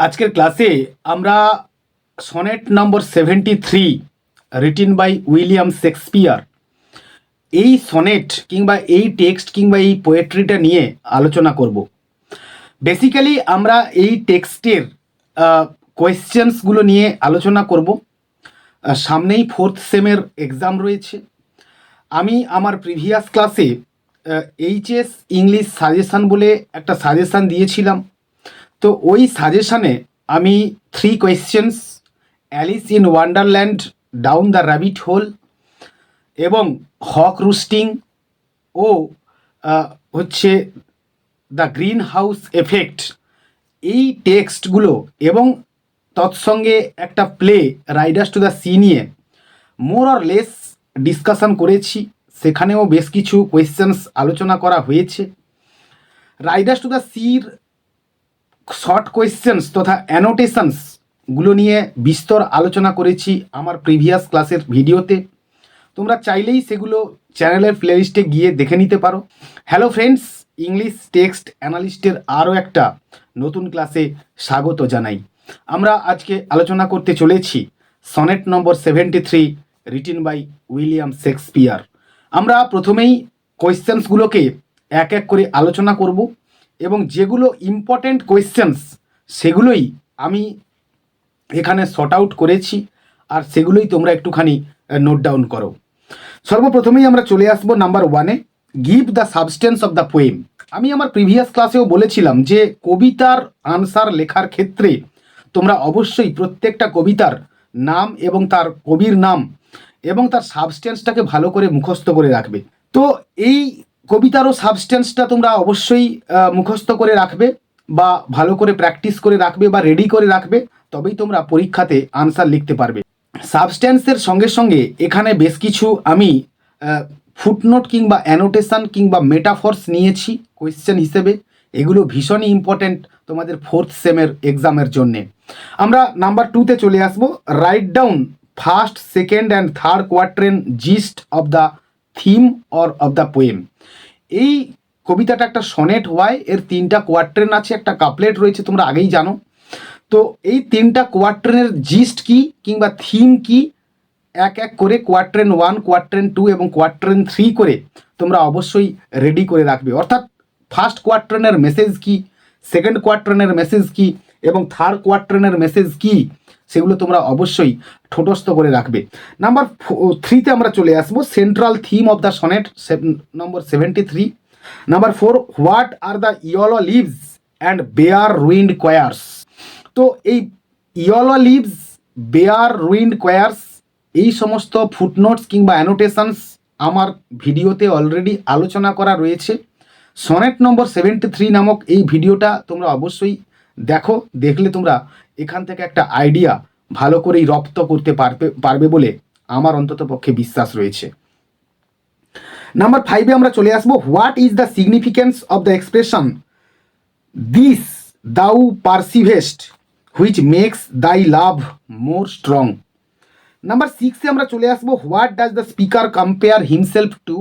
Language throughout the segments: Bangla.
আজকের ক্লাসে আমরা sonnet number 73 written by William Shakespeare এই সনেট কিংবা এই টেক্সট কিংবা এই পোয়েট্রিটা নিয়ে আলোচনা করব। বেসিক্যালি আমরা এই টেক্সটের কোয়েশ্চেন্সগুলো নিয়ে আলোচনা করব। সামনেই 4th সেমের এক্সাম রয়েছে। আমি আমার প্রিভিয়াস ক্লাসে এইচএস ইংলিশ সাজেশান বলে একটা সাজেশান দিয়েছিলাম। তো ওই সাজেশানে আমি 3 questions, Alice in Wonderland, down the rabbit hole এবং হক রুস্টিং ও হচ্ছে দ্য গ্রিন হাউস এফেক্ট, এই টেক্সটগুলো এবং তৎসঙ্গে একটা play Riders to the sea নিয়ে মোর অর লেস ডিসকাশন করেছি। সেখানেও বেশ কিছু কোয়েশ্চেন্স আলোচনা করা হয়েছে। Riders to the sea short questions তথা অ্যানোটেশনসগুলো নিয়ে বিস্তর আলোচনা করেছি আমার প্রিভিয়াস ক্লাসের ভিডিওতে। তোমরা চাইলেই সেগুলো চ্যানেলের প্লেলিস্টে গিয়ে দেখে নিতে পারো। হ্যালো ফ্রেন্ডস, ইংলিশ টেক্সট অ্যানালিস্টের আরও একটা নতুন ক্লাসে স্বাগত জানাই। আমরা আজকে আলোচনা করতে চলেছি sonnet number 73 written by William Shakespeare. আমরা প্রথমেই কোয়েশ্চেন্সগুলোকে এক এক করে আলোচনা করব এবং যেগুলো ইম্পর্ট্যান্ট কোয়েশ্চেন্স সেগুলোই আমি এখানে শর্ট আউট করেছি, আর সেগুলোই তোমরা একটুখানি নোট ডাউন করো। সর্বপ্রথমেই আমরা চলে আসব নাম্বার 1-এ, give the substance of the poem. আমি আমার প্রিভিয়াস ক্লাসেও বলেছিলাম যে কবিতার আনসার লেখার ক্ষেত্রে তোমরা অবশ্যই প্রত্যেকটা কবিতার নাম এবং তার কবির নাম এবং তার সাবস্টেন্সটাকে ভালো করে মুখস্থ করে রাখবে। তো এই কবিতারও সাবস্টেন্সটা তোমরা অবশ্যই মুখস্থ করে রাখবে বা ভালো করে প্র্যাকটিস করে রাখবে বা রেডি করে রাখবে, তবেই তোমরা পরীক্ষাতে আনসার লিখতে পারবে। সাবস্টেন্সের সঙ্গে সঙ্গে এখানে বেশ কিছু আমি ফুটনোট কিংবা অ্যানোটেশন কিংবা মেটাফর্স নিয়েছি কোয়েশ্চেন হিসেবে। এগুলো ভীষণই ইম্পর্ট্যান্ট তোমাদের 4th সেমের এক্সামের জন্যে। আমরা নাম্বার 2-তে চলে আসবো, write down first, second and third quatrain gist of the theme or of the poem. এই কবিতাটা একটা সনেট হয়, এর 3টা কোয়ার্ট্রেন আছে, একটা কাপলেট রয়েছে, তোমরা আগেই জানো। তো এই 3টা কোয়ার্ট্রেনের জিস্ট কি কিংবা থিম কি এক এক করে কোয়ার্ট্রেন 1, কোয়ার্ট্রেন 2 এবং কোয়ার্ট্রেন 3 করে তোমরা অবশ্যই রেডি করে রাখবে। অর্থাৎ ফার্স্ট কোয়ার্ট্রেনের মেসেজ কি, সেকেন্ড কোয়ার্ট্রেনের মেসেজ কি এবং থার্ড কোয়ার্ট্রেনের মেসেজ কি, সেগুলো তোমরা অবশ্যই ঠোঁটস্থ করে রাখবে। নাম্বার 3-তে আমরা চলে আসবো, central theme of the sonnet number 73। Number 4, what are the yellow leaves and bare ruined choirs. তো এই yellow leaves, bare ruined choirs, এই সমস্ত ফুটনোটস কিংবা অ্যানোটেশনস আমার ভিডিওতে অলরেডি আলোচনা করা রয়েছে। সনেট নম্বর 73 নামক এই ভিডিওটা তোমরা অবশ্যই দেখো, দেখলে তোমরা এখান থেকে একটা আইডিয়া ভালো করেই রপ্ত করতে পারবে বলে আমার অন্তত পক্ষে বিশ্বাস রয়েছে। নাম্বার 5-এ আমরা চলে আসবো, what is the significance of the expression this thou পারসিভেস্ট which makes দাই লাভ মোর স্ট্রং। নাম্বার 6-এ আমরা চলে আসবো, what does the speaker compare himself to.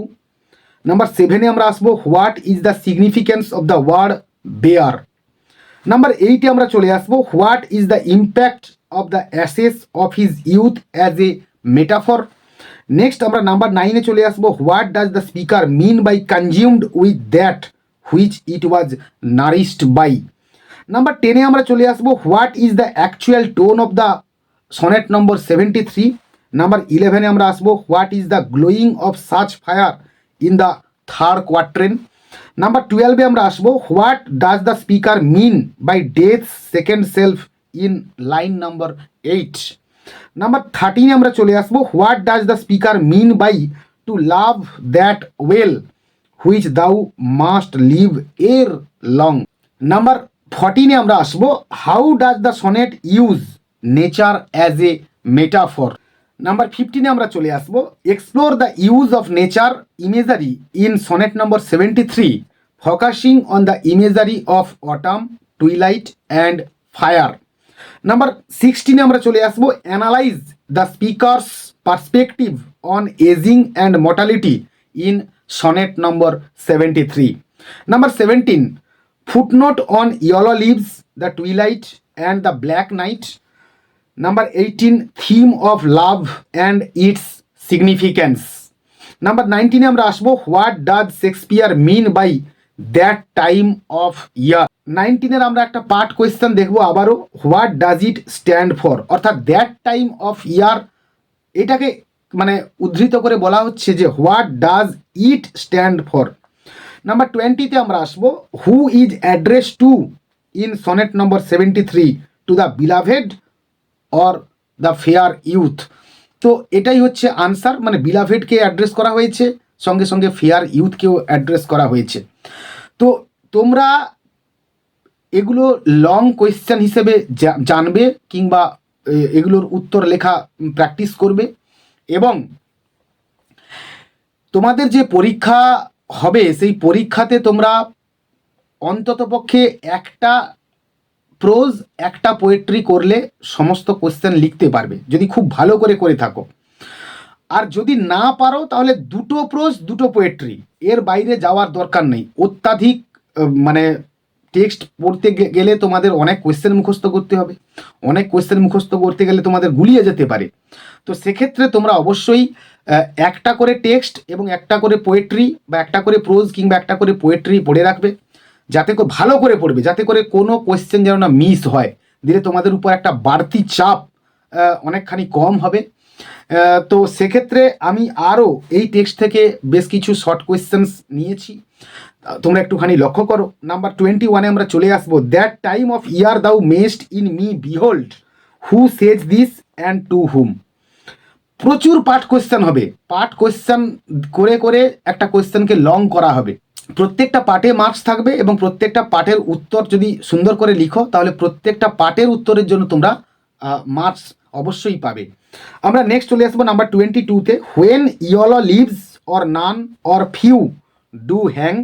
Number 7-এ আমরা আসবো, what is the significance of the word bare. Number 8-এ আমরা চলে আসবো, what is the impact of the ashes of his youth as a metaphor. Next আমরা নাম্বার 9-এ চলে আসবো, what does the speaker mean by consumed with that which it was nourished by. Number 10-এ আমরা চলে আসবো, what is the actual tone of the sonnet number 73। Number 11-এ আমরা আসবো, what is the glowing of such fire in the third quatrain. Number 12-এ আমরা আসবো, what does the speaker mean by death second self in line number 8। Number 13-এ আমরা চলে আসবো, what does the speaker mean by to love that well which thou must leave ere long. Number 14-এ আমরা আসবো, how does the sonnet use nature as a metaphor. Number 15-এ আমরা চলে আসবো, explore the use of nature imagery in sonnet number 73 focusing on the imagery of autumn, twilight and fire. Number 16-এ আমরা চলে আসবো, analyse the speaker's perspective on ageing and mortality in sonnet number 73। Number 17, footnote on yellow leaves, the twilight and the black night. Number 18 theme of love and its significance. Number 19 আমরা আসবো what does Shakespeare mean by that time of year. 19 আমরা একটা পার্ট কোয়েশ্চেন দেখবো আবারও, what does it stand for, অর্থাৎ দ্যাট টাইম অফ ইয়ার এটাকে মানে উদ্ধৃত করে বলা হচ্ছে যে what does it stand for. Number 20 আমরা আসবো who is address to in sonnet number 73 to the beloved or the fair youth. তো এটাই হচ্ছে আনসার, মানে বিলাভেডকে অ্যাড্রেস করা হয়েছে, সঙ্গে সঙ্গে ফেয়ার ইউথকেও অ্যাড্রেস করা হয়েছে। তো তোমরা এগুলো লং কোয়েশ্চেন হিসেবে জানবে কিংবা এগুলোর উত্তর লেখা প্র্যাকটিস করবে, এবং তোমাদের যে পরীক্ষা হবে সেই পরীক্ষাতে তোমরা অন্ততপক্ষে একটা প্রোজ একটা পোয়েট্রি করলে সমস্ত কোয়েশ্চেন লিখতে পারবে যদি খুব ভালো করে থাকো। আর যদি না পারো তাহলে দুটো প্রোজ দুটো পোয়েট্রি, এর বাইরে যাওয়ার দরকার নেই। অত্যাধিক মানে টেক্সট পড়তে গেলে তোমাদের অনেক কোয়েশ্চেন মুখস্থ করতে হবে, অনেক কোয়েশ্চেন মুখস্থ করতে গেলে তোমাদের গুলিয়ে যেতে পারে। তো সেক্ষেত্রে তোমরা অবশ্যই একটা করে টেক্সট এবং একটা করে পোয়েট্রি বা একটা করে প্রোজ কিংবা একটা করে পোয়েট্রি পড়ে রাখবে, যাতে করে ভালো করে পড়বে, যাতে করে কোনো কোয়েশ্চেন যেন না মিস হয়, দিলে তোমাদের উপর একটা বাড়তি চাপ অনেকখানি কম হবে। তো সেক্ষেত্রে আমি আরও এই টেক্সট থেকে বেশ কিছু শর্ট কোয়েশ্চেন্স নিয়েছি, তোমরা একটুখানি লক্ষ্য করো। নাম্বার 21 আমরা চলে আসবো, that time of year thou mayst in me behold who says this and to whom. প্রচুর পার্ট কোয়েশ্চেন হবে, পার্ট কোয়েশ্চেন করে একটা কোয়েশ্চেনকে লং করা হবে। প্রত্যেকটা পার্টে মার্কস থাকবে এবং প্রত্যেকটা পার্টের উত্তর যদি সুন্দর করে লিখো তাহলে প্রত্যেকটা পার্টের উত্তরের জন্য তোমরা মার্কস অবশ্যই পাবে। আমরা নেক্সট চলে আসবো নাম্বার 22-তে, when yellow leaves or none or few do hang,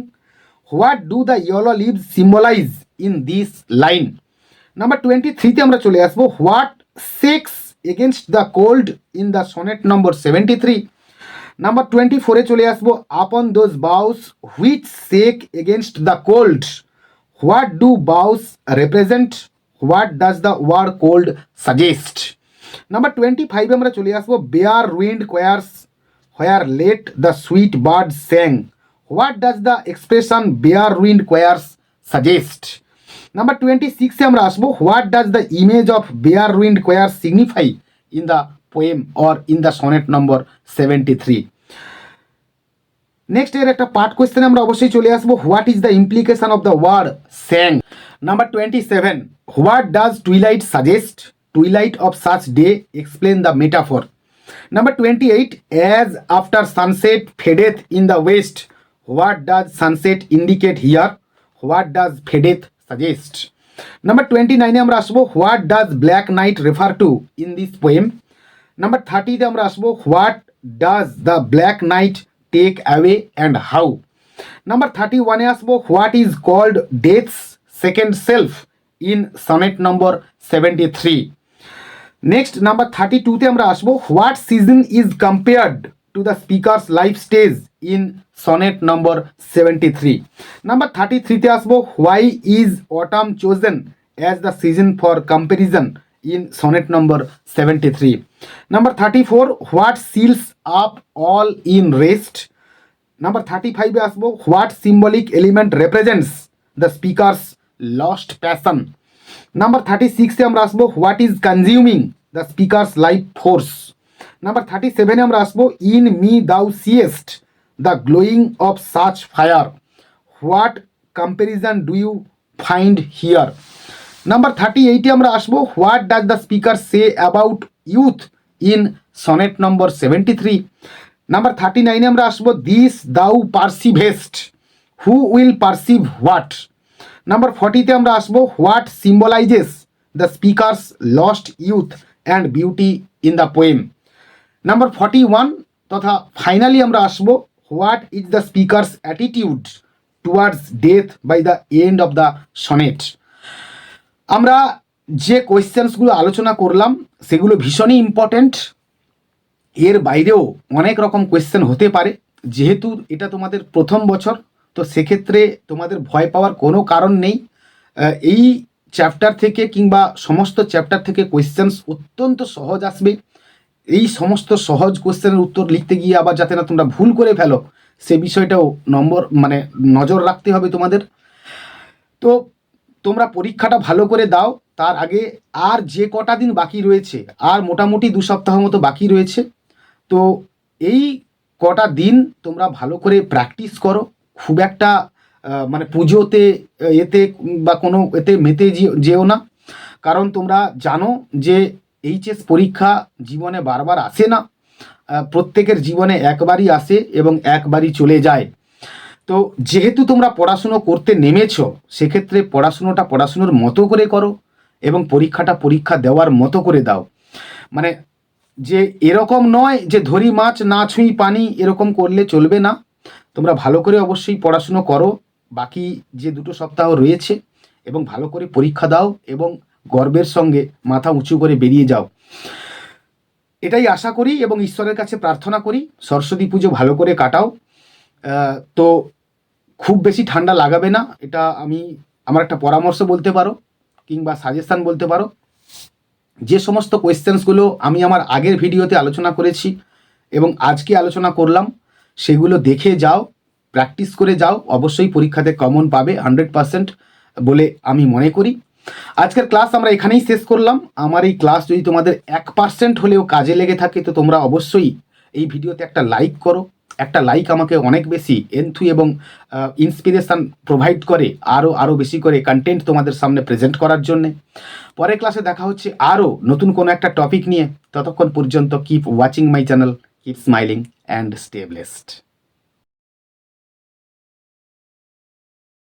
what do the yellow leaves symbolise in this line. Number 23-তে আমরা চলে আসবো, what shakes against the cold in the sonnet number 73। Number 24-এ চলে আসবো, upon those boughs which shake against the cold, what do boughs represent, what does the word cold suggest. Number 25-এ আমরা চলে আসবো, bare ruined choirs where late the sweet bird sang, what does the expression bare ruined choirs suggest. Number 26-এ আমরা আসবো, what does the image of bare ruined choirs signify in the poem or in the sonnet number 73। Next এর একটা পার্ট কোয়েশ্চেন আমরা অবশ্যই চলে আসবো, what is the implication of the word sang. Number 27, what does twilight suggest, twilight of such day explain the metaphor. Number 28, as after sunset ফেডেথ in the west, what does sunset indicate here, what does fadeth suggest. Number 29-এ আমরা আসবো, what does black night refer to in this poem. Number 30-তে আমরা আসবো, what does the black night take away and how. Number 31-এ আসবো, what is called death's second self in sonnet number 73। Next number 32-তে আমরা আসবো, what season is compared to the speaker's life stage in sonnet number 73। Number 33-তে আসবো, why is autumn chosen as the season for comparison in sonnet number 73. Number 34, what seals up all in rest. Number 35-এ আসবো, what symbolic element represents the speaker's lost passion. Number 36-এ আমরা আসবো, what is consuming the speaker's life force. Number 37-এ আমরা আসবো, in me thou seest the glowing of such fire, what comparison do you find here. Number 38-এ আমরা আসবো, what does the speaker say about youth in sonnet number 73। Number 39-এ আমরা আসবো, this thou perceivest, who will perceive what. Number 40-তে আমরা আসবো, what symbolises the speaker's lost youth and beauty in the poem. Number 41 তথা ফাইনালি আমরা আসবো, what is the speaker's attitude towards death by the end of the sonnet. আমরা যে কোয়েশ্চেন্সগুলো আলোচনা করলাম সেগুলো ভীষণই ইম্পর্ট্যান্ট, এর বাইরেও অনেক রকম কোয়েশ্চেন হতে পারে। যেহেতু এটা তোমাদের প্রথম বছর, তো সেক্ষেত্রে তোমাদের ভয় পাওয়ার কোনো কারণ নেই। এই চ্যাপ্টার থেকে কিংবা সমস্ত চ্যাপ্টার থেকে কোয়েশ্চেন্স অত্যন্ত সহজ আসবে। এই সমস্ত সহজ কোয়েশ্চেনের উত্তর লিখতে গিয়ে আবার যাতে না তোমরা ভুল করে ফেলো সে বিষয়টাও নজর রাখতে হবে তোমাদের। তো তোমরা পরীক্ষাটা ভালো করে দাও। তার আগে আর যে কটা দিন বাকি রয়েছে, আর মোটামুটি 2 সপ্তাহ মতো বাকি রয়েছে। তো এই কটা দিন তোমরা ভালো করে প্র্যাকটিস করো। খুব একটা পুজোতে এতে বা কোনো এতে মেতে যেও না, কারণ তোমরা জানো যে এইচএস পরীক্ষা জীবনে বারবার আসে না, প্রত্যেকের জীবনে একবারই আসে এবং একবারই চলে যায়। তো যেহেতু তোমরা পড়াশুনো করতে নেমেছো, সেক্ষেত্রে পড়াশুনোর মতো করে করো এবং পরীক্ষা দেওয়ার মতো করে দাও। মানে যে এরকম নয় যে ধরি মাছ না ছুঁই পানি, এরকম করলে চলবে না। তোমরা ভালো করে অবশ্যই পড়াশুনো করো বাকি যে 2 সপ্তাহ রয়েছে, এবং ভালো করে পরীক্ষা দাও এবং গর্বের সঙ্গে মাথা উঁচু করে বেরিয়ে যাও। এটাই আশা করি এবং ঈশ্বরের কাছে প্রার্থনা করি সরস্বতী পুজো ভালো করে কাটাও। তো খুব বেশি ঠান্ডা লাগাবে না, এটা আমার একটা পরামর্শ বলতে পারো কিংবা সাজেশান বলতে পারো। যে সমস্ত কোয়েশ্চেন্সগুলো আমি আমার আগের ভিডিওতে আলোচনা করেছি এবং আজকে আলোচনা করলাম, সেগুলো দেখে যাও, প্র্যাকটিস করে যাও, অবশ্যই পরীক্ষাতে কমন পাবে 100% বলে আমি মনে করি। আজকের ক্লাস আমরা এখানেই শেষ করলাম। আমার এই ক্লাস যদি তোমাদের 1% হলেও কাজে লেগে থাকে তো তোমরা অবশ্যই এই ভিডিওতে একটা লাইক করো। একটা লাইক আমাকে অনেক বেশি এনথু এবং ইন্সপিরেশান প্রোভাইড করে আরও বেশি করে কন্টেন্ট তোমাদের সামনে প্রেজেন্ট করার জন্যে। পরের ক্লাসে দেখা হচ্ছে আরও নতুন কোনো একটা টপিক নিয়ে। ততক্ষণ পর্যন্ত keep watching my channel, keep smiling and stay blessed.